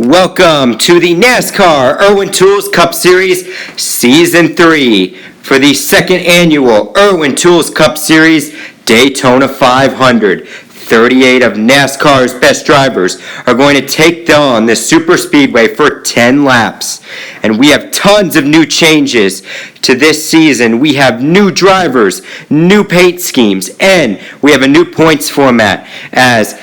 Welcome to the NASCAR IRWIN Tools Cup Series Season 3 for the second annual IRWIN Tools Cup Series Daytona 500. 38 of NASCAR's best drivers are going to take on the Super Speedway for 10 laps. And we have tons of new changes to this season. We have new drivers, new paint schemes, and we have a new points format as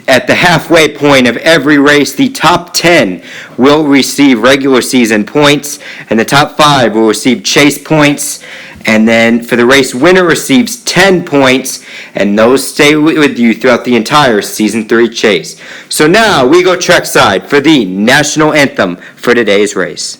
at the halfway point of every race, the top 10 will receive regular season points, and the top 5 will receive chase points. And then for the race winner receives 10 points, and those stay with you throughout the entire Season 3 chase. So now we go trackside for the national anthem for today's race.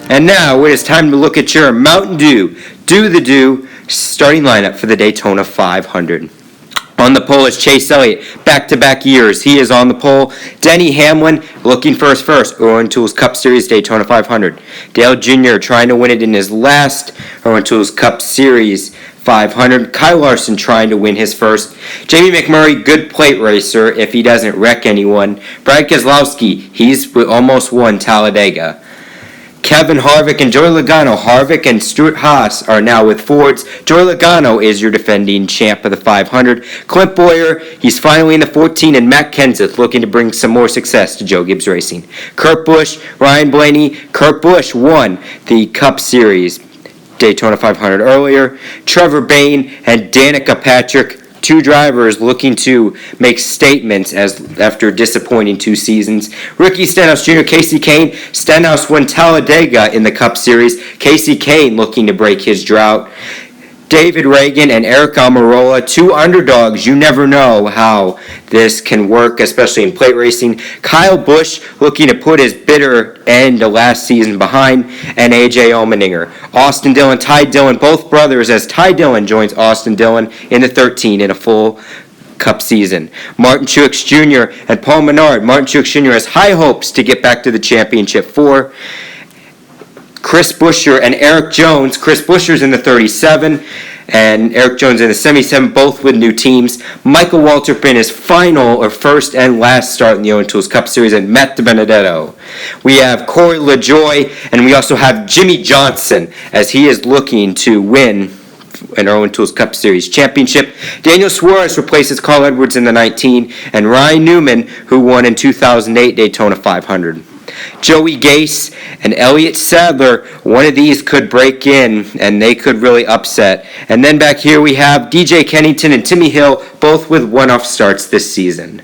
And now it is time to look at your Mountain Dew Do the Do starting lineup for the Daytona 500. On the pole is Chase Elliott, back-to-back years. He is on the pole. Denny Hamlin looking for his first IRWIN Tools Cup Series Daytona 500. Dale Jr. trying to win it in his last IRWIN Tools Cup Series 500. Kyle Larson trying to win his first. Jamie McMurray, good plate racer if he doesn't wreck anyone. Brad Keselowski, he's almost won Talladega. Kevin Harvick and Joey Logano. Harvick and Stuart Haas are now with Fords. Joey Logano is your defending champ of the 500. Clint Bowyer, he's finally in the 14, and Matt Kenseth looking to bring some more success to Joe Gibbs Racing. Kurt Busch, Ryan Blaney. Kurt Busch won the Cup Series Daytona 500 earlier. Trevor Bayne and Danica Patrick, two drivers looking to make statements after disappointing 2 seasons. Ricky Stenhouse Jr., Casey Kane. Stenhouse won Talladega in the Cup Series. Casey Kane looking to break his drought. David Reagan and Eric Almirola, two underdogs. You never know how this can work, especially in plate racing. Kyle Busch looking to put his bitter end to last season behind, and A.J. Allmendinger. Austin Dillon, Ty Dillon, both brothers, as Ty Dillon joins Austin Dillon in the 13 in a full Cup season. Martin Truex Jr. and Paul Menard. Martin Truex Jr. has high hopes to get back to the championship 4. Chris Buescher and Eric Jones. Chris Buescher's in the 37, and Eric Jones in the 77, both with new teams. Michael Waltrip in his first and last start in the IRWIN Tools Cup Series, and Matt DiBenedetto. We have Corey LaJoie, and we also have Jimmy Johnson, as he is looking to win an IRWIN Tools Cup Series championship. Daniel Suarez replaces Carl Edwards in the 19, and Ryan Newman, who won in 2008 Daytona 500. Joey Gase and Elliott Sadler, one of these could break in, and they could really upset. And then back here we have DJ Kennington and Timmy Hill, both with one-off starts this season.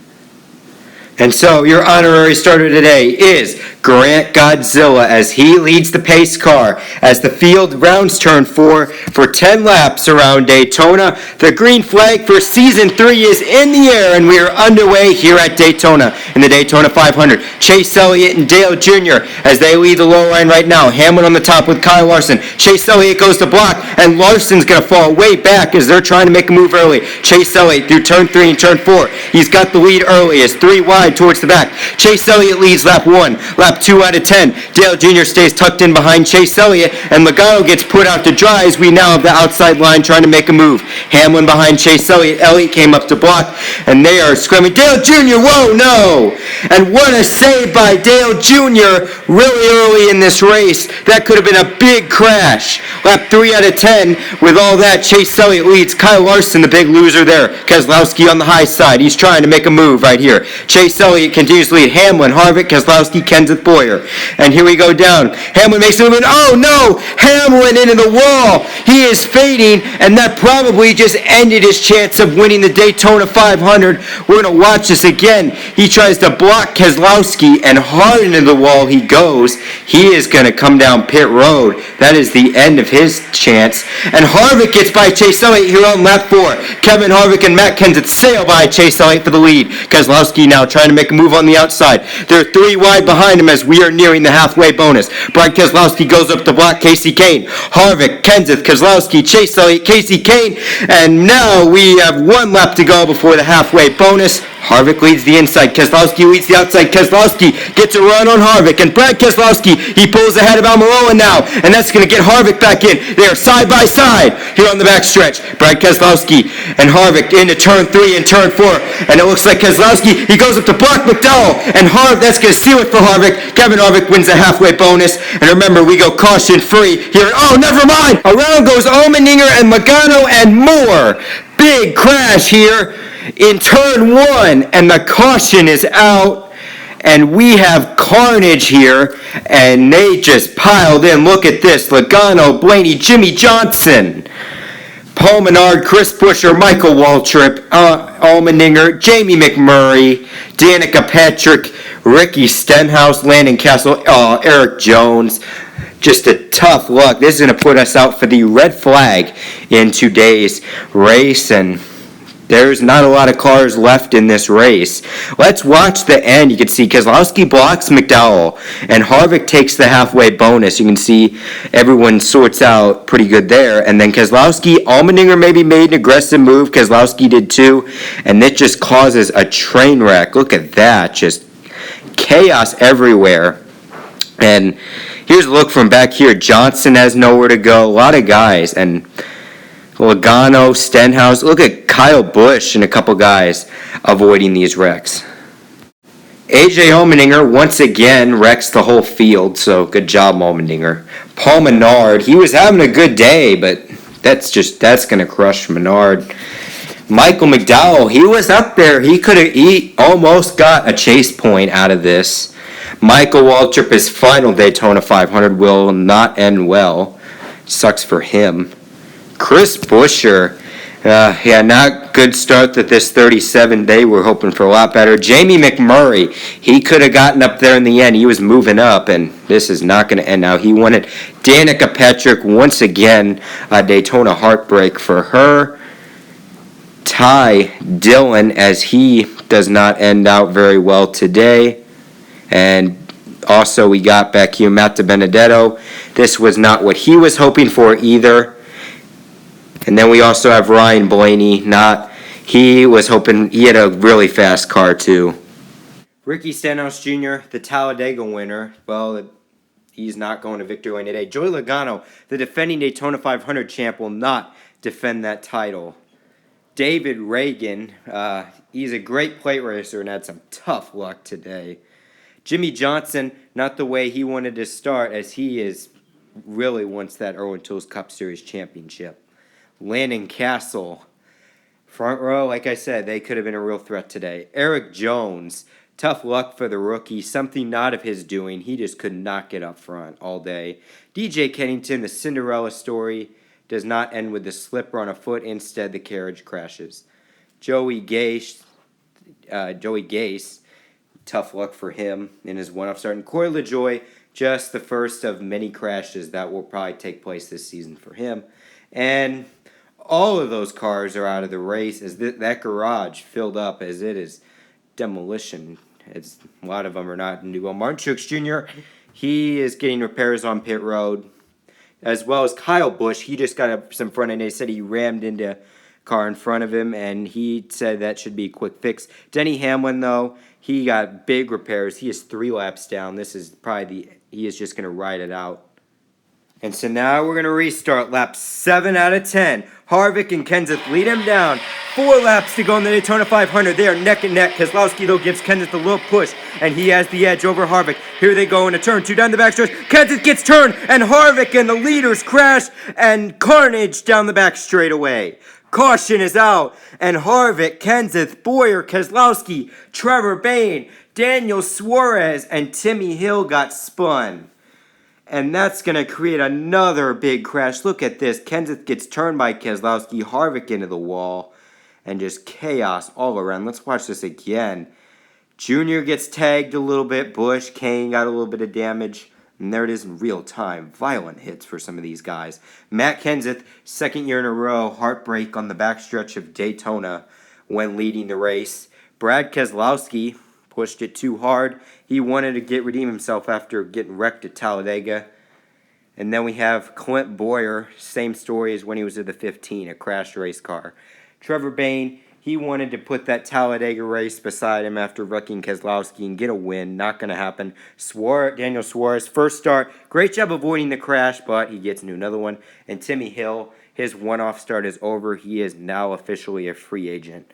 And so your honorary starter today is Grant Godzilla, as he leads the pace car as the field rounds turn 4 for 10 laps around Daytona. The green flag for Season 3 is in the air, and we are underway here at Daytona in the Daytona 500. Chase Elliott and Dale Jr. as they lead the low line right now. Hamlin on the top with Kyle Larson. Chase Elliott goes to block, and Larson's going to fall way back as they're trying to make a move early. Chase Elliott through turn 3 and turn 4. He's got the lead early as 3 wide. side towards the back. Chase Elliott leads lap 1. Lap 2 out of 10. Dale Jr. stays tucked in behind Chase Elliott, and Logano gets put out to dry as we now have the outside line trying to make a move. Hamlin behind Chase Elliott. Elliott came up to block, and they are screaming, Dale Jr., whoa, no! And what a save by Dale Jr. really early in this race. That could have been a big crash. Lap 3 out of 10. With all that, Chase Elliott leads. Kyle Larson, the big loser there. Keselowski on the high side. He's trying to make a move right here. Chase Elliott continues to lead. Hamlin, Harvick, Keselowski, Kenseth, Boyer. And here we go down. Hamlin makes a move, and oh no! Hamlin into the wall. He is fading, and that probably just ended his chance of winning the Daytona 500. We're going to watch this again. He tries to block Keselowski, and hard into the wall he goes. He is going to come down pit road. That is the end of his chance. And Harvick gets by Chase Elliott here on lap 4. Kevin Harvick and Matt Kenseth sail by Chase Elliott for the lead. Keselowski now trying to make a move on the outside. They're 3 wide behind him as we are nearing the halfway bonus. Brad Keselowski goes up to block Casey Kane. Harvick, Kenseth, Keselowski, Chase Elliott, Casey Kane. And now we have 1 lap to go before the halfway bonus. Harvick leads the inside. Keselowski leads the outside. Keselowski gets a run on Harvick. And Brad Keselowski, he pulls ahead of Almirola now. And that's going to get Harvick back in. They are side by side here on the backstretch. Brad Keselowski and Harvick into turn 3 and turn 4. And it looks like Keselowski, he goes up to block McDowell. And that's going to seal it for Harvick. Kevin Harvick wins the halfway bonus. And remember, we go caution free here. Oh, never mind. Around goes Allmendinger and Logano and more. Big crash here in turn 1, and the caution is out, and we have carnage here, and they just piled in. Look at this. Logano, Blaney, Jimmy Johnson, Paul Menard, Chris Buescher, Michael Waltrip, Allmendinger, Jamie McMurray, Danica Patrick, Ricky Stenhouse, Landon Castle, Eric Jones. Just a tough luck. This is going to put us out for the red flag in today's race, and there's not a lot of cars left in this race. Let's watch the end. You can see Keselowski blocks McDowell, and Harvick takes the halfway bonus. You can see everyone sorts out pretty good there. And then Keselowski, Allmendinger maybe made an aggressive move. Keselowski did too. And it just causes a train wreck. Look at that. Just chaos everywhere. And here's a look from back here. Johnson has nowhere to go. A lot of guys. And Logano, Stenhouse. Look at Kyle Busch and a couple guys avoiding these wrecks. AJ Allmendinger once again wrecks the whole field, so good job, Allmendinger. Paul Menard, he was having a good day, but that's going to crush Menard. Michael McDowell, he was up there. He almost got a chase point out of this. Michael Waltrip, his final Daytona 500 will not end well. Sucks for him. Chris Buescher, not good start to this 37 day. We're hoping for a lot better. Jamie McMurray, he could have gotten up there in the end. He was moving up, and this is not going to end now. He won it. Danica Patrick, once again, a Daytona heartbreak for her. Ty Dillon, as he does not end out very well today. And also we got back here Matt DiBenedetto. This was not what he was hoping for either. And then we also have Ryan Blaney. He was hoping, he had a really fast car too. Ricky Stenhouse Jr., the Talladega winner. Well, he's not going to victory lane today. Joey Logano, the defending Daytona 500 champ, will not defend that title. David Reagan, he's a great plate racer and had some tough luck today. Jimmy Johnson, not the way he wanted to start, as he really wants that Irwin Tools Cup Series championship. Landon Castle, front row, like I said, they could have been a real threat today. Eric Jones, tough luck for the rookie, something not of his doing. He just could not get up front all day. DJ Kennington, the Cinderella story, does not end with the slipper on a foot. Instead, the carriage crashes. Joey Gase, tough luck for him in his one-off start. And Corey LaJoie, just the first of many crashes that will probably take place this season for him. And all of those cars are out of the race as that garage filled up as it is demolition. A lot of them are not new. Well, Martin Truex Jr., he is getting repairs on pit road, as well as Kyle Busch. He just got some front end. They said he rammed into car in front of him, and he said that should be a quick fix. Denny Hamlin, though, he got big repairs. He is 3 laps down. This is probably he is just going to ride it out. And so now we're going to restart lap 7 out of 10. Harvick and Kenseth lead him down. 4 laps to go in the Daytona 500. They are neck and neck. Keselowski, though, gives Kenseth a little push, and he has the edge over Harvick. Here they go in a turn 2 down the backstretch. Kenseth gets turned, and Harvick and the leaders crash, and carnage down the back straightaway. Caution is out, and Harvick, Kenseth, Boyer, Keselowski, Trevor Bayne, Daniel Suarez, and Timmy Hill got spun. And that's going to create another big crash. Look at this. Kenseth gets turned by Keselowski, Harvick into the wall, and just chaos all around. Let's watch this again. Junior gets tagged a little bit. Busch, Kane got a little bit of damage. And there it is in real time. Violent hits for some of these guys. Matt Kenseth, second year in a row, heartbreak on the backstretch of Daytona when leading the race. Brad Keselowski pushed it too hard. He wanted to redeem himself after getting wrecked at Talladega. And then we have Clint Boyer, same story as when he was at the 15, a crashed race car. Trevor Bayne, he wanted to put that Talladega race beside him after wrecking Keselowski and get a win. Not going to happen. Daniel Suarez, first start. Great job avoiding the crash, but he gets into another one. And Timmy Hill, his one-off start is over. He is now officially a free agent.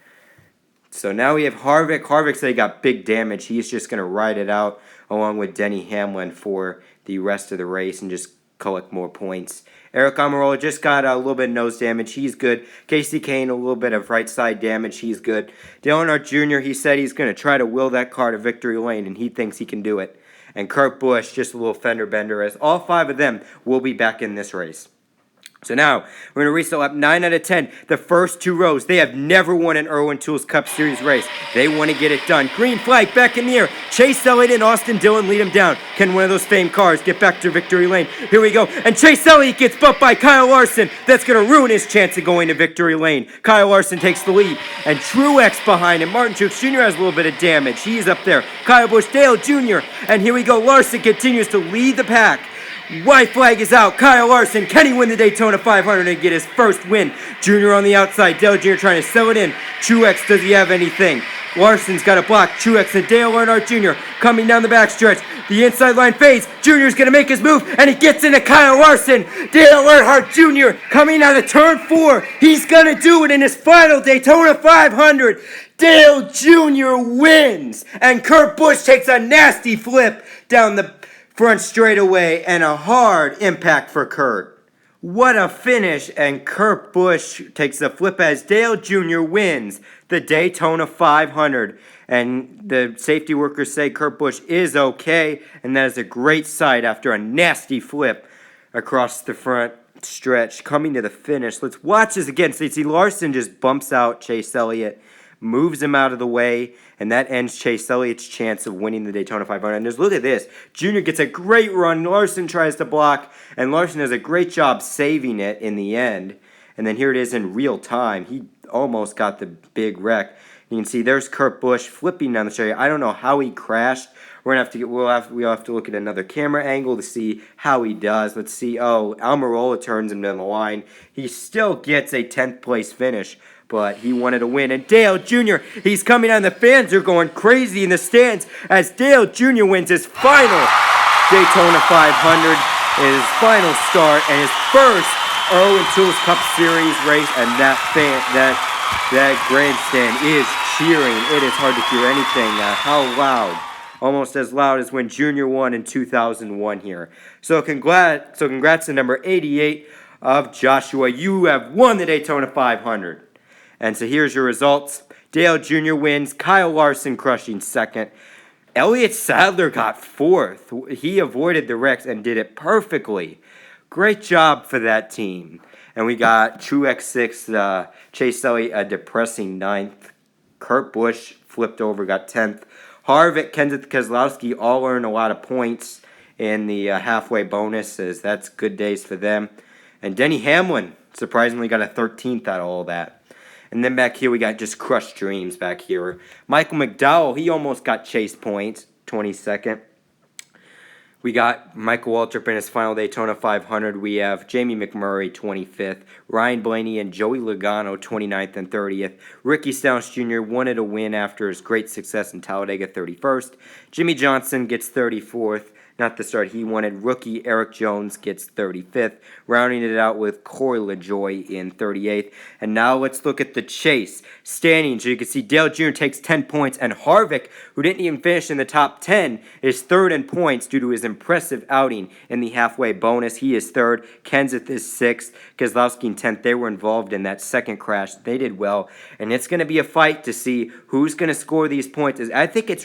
So now we have Harvick. Harvick said he got big damage. He's just going to ride it out along with Denny Hamlin for the rest of the race and just collect more points. Eric Almirola just got a little bit of nose damage. He's good. Casey Kane, a little bit of right side damage. He's good. Dale Earnhardt Jr., he said he's going to try to will that car to victory lane, and he thinks he can do it. And Kurt Busch, just a little fender bender, as all 5 of them will be back in this race. So now, we're going to restart lap 9 out of 10. The first 2 rows, they have never won an Irwin Tools Cup Series race. They want to get it done. Green flag back in the air. Chase Elliott and Austin Dillon lead him down. Can one of those famed cars get back to victory lane? Here we go. And Chase Elliott gets bumped by Kyle Larson. That's going to ruin his chance of going to victory lane. Kyle Larson takes the lead. And Truex behind him. Martin Truex Jr. has a little bit of damage. He's up there. Kyle Busch, Dale Jr. And here we go. Larson continues to lead the pack. White flag is out. Kyle Larson, can he win the Daytona 500 and get his first win? Junior on the outside. Dale Jr. trying to sell it in. Truex, does he have anything? Larson's got a block. Truex and Dale Earnhardt Jr. coming down the backstretch. The inside line fades. Junior's going to make his move, and he gets into Kyle Larson. Dale Earnhardt Jr. coming out of turn 4. He's going to do it in his final Daytona 500. Dale Jr. wins, and Kurt Busch takes a nasty flip down the front straightaway, and a hard impact for Kurt. What a finish, and Kurt Busch takes the flip as Dale Jr. wins the Daytona 500. And the safety workers say Kurt Busch is okay, and that is a great sight after a nasty flip across the front stretch. Coming to the finish, let's watch this again. So you see Larson just bumps out Chase Elliott, moves him out of the way, and that ends Chase Elliott's chance of winning the Daytona 500. And just look at this. Junior gets a great run. Larson tries to block, and Larson does a great job saving it in the end. And then here it is in real time. He almost got the big wreck. You can see there's Kurt Busch flipping down the straight. I don't know how he crashed. We'll have to look at another camera angle to see how he does. Let's see. Oh, Almirola turns him down the line. He still gets a 10th place finish, but he wanted to win. And Dale Jr., he's coming on. The fans are going crazy in the stands as Dale Jr. wins his final Daytona 500, his final start, and his first Irwin Tools Cup Series race. And that grandstand is cheering. It is hard to hear anything. How loud. Almost as loud as when Junior won in 2001 here. So congrats to number 88 of Joshua. You have won the Daytona 500. And so here's your results. Dale Jr. wins. Kyle Larson crushing second. Elliott Sadler got fourth. He avoided the wrecks and did it perfectly. Great job for that team. And we got Truex sixth. Chase Elliott a depressing ninth. Kurt Busch flipped over, got 10th. Harvick, Kenseth, Keselowski all earned a lot of points in the halfway bonuses. That's good days for them. And Denny Hamlin surprisingly got a 13th out of all that. And then back here we got just crushed dreams back here. Michael McDowell, he almost got chase points, 22nd. We got Michael Waltrip in his final Daytona 500. We have Jamie McMurray 25th, Ryan Blaney and Joey Logano 29th and 30th. Ricky Stenhouse Jr. wanted a win after his great success in Talladega 31st. Jimmy Johnson gets 34th. Not the start he wanted. Rookie Eric Jones gets 35th, rounding it out with Corey LaJoie in 38th. And now let's look at the chase standings. You can see Dale Jr. takes 10 points, and Harvick, who didn't even finish in the top 10, is third in points due to his impressive outing in the halfway bonus. He is third. Kenseth is sixth. Keselowski in 10th. They were involved in that second crash. They did well, and it's going to be a fight to see who's going to score these points. I think it's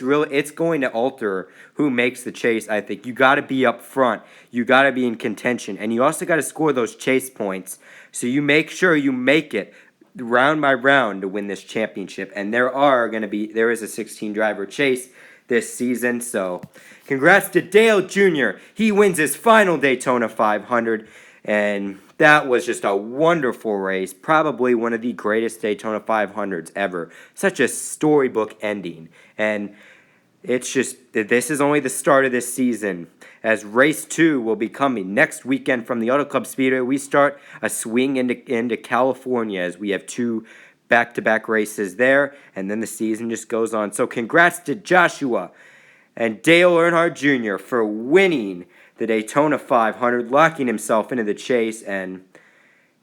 going to alter who makes the chase. I think you got to be up front. You got to be in contention. And you also got to score those chase points. So you make sure you make it round by round to win this championship. And there is a 16-driver chase this season. So congrats to Dale Jr. He wins his final Daytona 500. And that was just a wonderful race. Probably one of the greatest Daytona 500s ever. Such a storybook ending. And this is only the start of this season, as race 2 will be coming next weekend from the Auto Club Speedway. We start a swing into California, as we have 2 back-to-back races there, and then the season just goes on. So congrats to Joshua and Dale Earnhardt Jr. for winning the Daytona 500, locking himself into the chase, and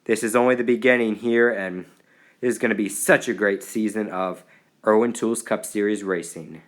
this is only the beginning here, and it is going to be such a great season of Irwin Tools Cup Series racing.